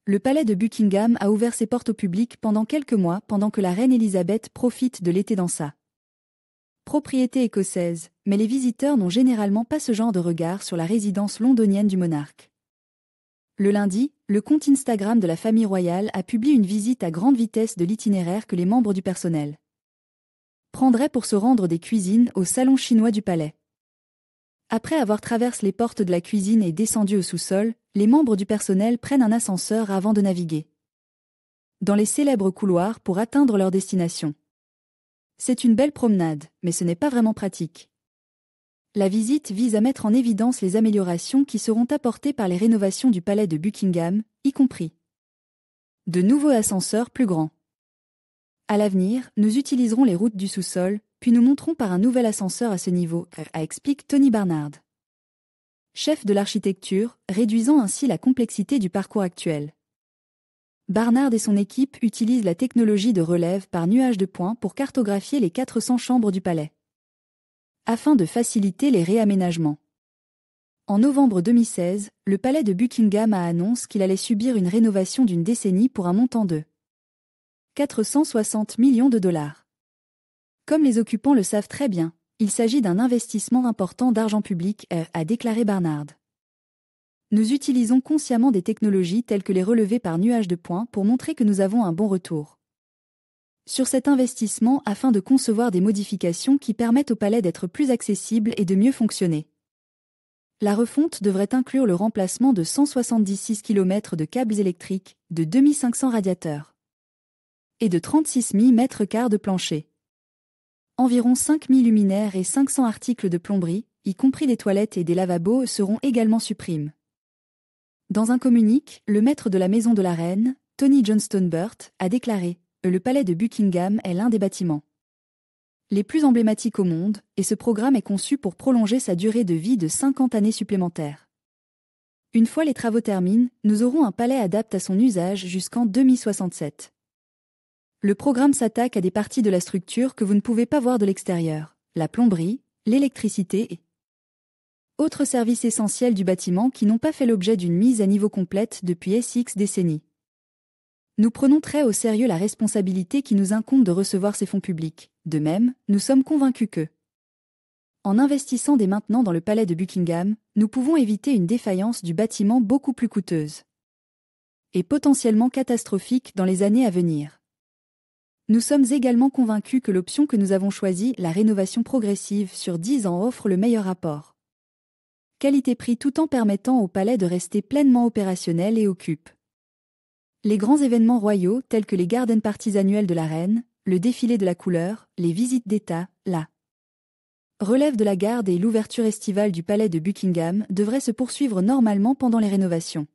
le palais de Buckingham a ouvert ses portes au public pendant quelques mois pendant que la reine Elisabeth profite de l'été dans sa propriété écossaise, mais les visiteurs n'ont généralement pas ce genre de regard sur la résidence londonienne du monarque. Le lundi, le compte Instagram de la famille royale a publié une visite à grande vitesse de l'itinéraire que les membres du personnel prendraient pour se rendre des cuisines au salon chinois du palais. Après avoir traversé les portes de la cuisine et descendu au sous-sol, les membres du personnel prennent un ascenseur avant de naviguer dans les célèbres couloirs pour atteindre leur destination. C'est une belle promenade, mais ce n'est pas vraiment pratique. La visite vise à mettre en évidence les améliorations qui seront apportées par les rénovations du palais de Buckingham, y compris de nouveaux ascenseurs plus grands. À l'avenir, nous utiliserons les routes du sous-sol, puis nous monterons par un nouvel ascenseur à ce niveau, explique Tony Barnard, chef de l'architecture, réduisant ainsi la complexité du parcours actuel. Barnard et son équipe utilisent la technologie de relève par nuage de points pour cartographier les 400 chambres du palais, afin de faciliter les réaménagements. En novembre 2016, le palais de Buckingham a annoncé qu'il allait subir une rénovation d'une décennie pour un montant de 460 millions de dollars. Comme les occupants le savent très bien, il s'agit d'un investissement important d'argent public, a déclaré Barnard. Nous utilisons consciemment des technologies telles que les relevés par nuage de points pour montrer que nous avons un bon retour sur cet investissement afin de concevoir des modifications qui permettent au palais d'être plus accessible et de mieux fonctionner. La refonte devrait inclure le remplacement de 176 km de câbles électriques, de 2500 radiateurs et de 36 000 mètres carrés de plancher. Environ 5000 luminaires et 500 articles de plomberie, y compris des toilettes et des lavabos, seront également supprimés. Dans un communiqué, le maître de la maison de la reine, Tony Johnston-Burt, a déclaré « Le palais de Buckingham est l'un des bâtiments les plus emblématiques au monde, et ce programme est conçu pour prolonger sa durée de vie de 50 années supplémentaires. Une fois les travaux terminés, nous aurons un palais adapté à son usage jusqu'en 2067. Le programme s'attaque à des parties de la structure que vous ne pouvez pas voir de l'extérieur, la plomberie, l'électricité et autres services essentiels du bâtiment qui n'ont pas fait l'objet d'une mise à niveau complète depuis SX décennies. Nous prenons très au sérieux la responsabilité qui nous incombe de recevoir ces fonds publics. De même, nous sommes convaincus que, en investissant dès maintenant dans le palais de Buckingham, nous pouvons éviter une défaillance du bâtiment beaucoup plus coûteuse et potentiellement catastrophique dans les années à venir. Nous sommes également convaincus que l'option que nous avons choisie, la rénovation progressive sur 10 ans, offre le meilleur rapport qualité-prix tout en permettant au palais de rester pleinement opérationnel et occupe les grands événements royaux tels que les garden parties annuelles de la reine, le défilé de la couleur, les visites d'État, la relève de la garde et l'ouverture estivale du palais de Buckingham devraient se poursuivre normalement pendant les rénovations.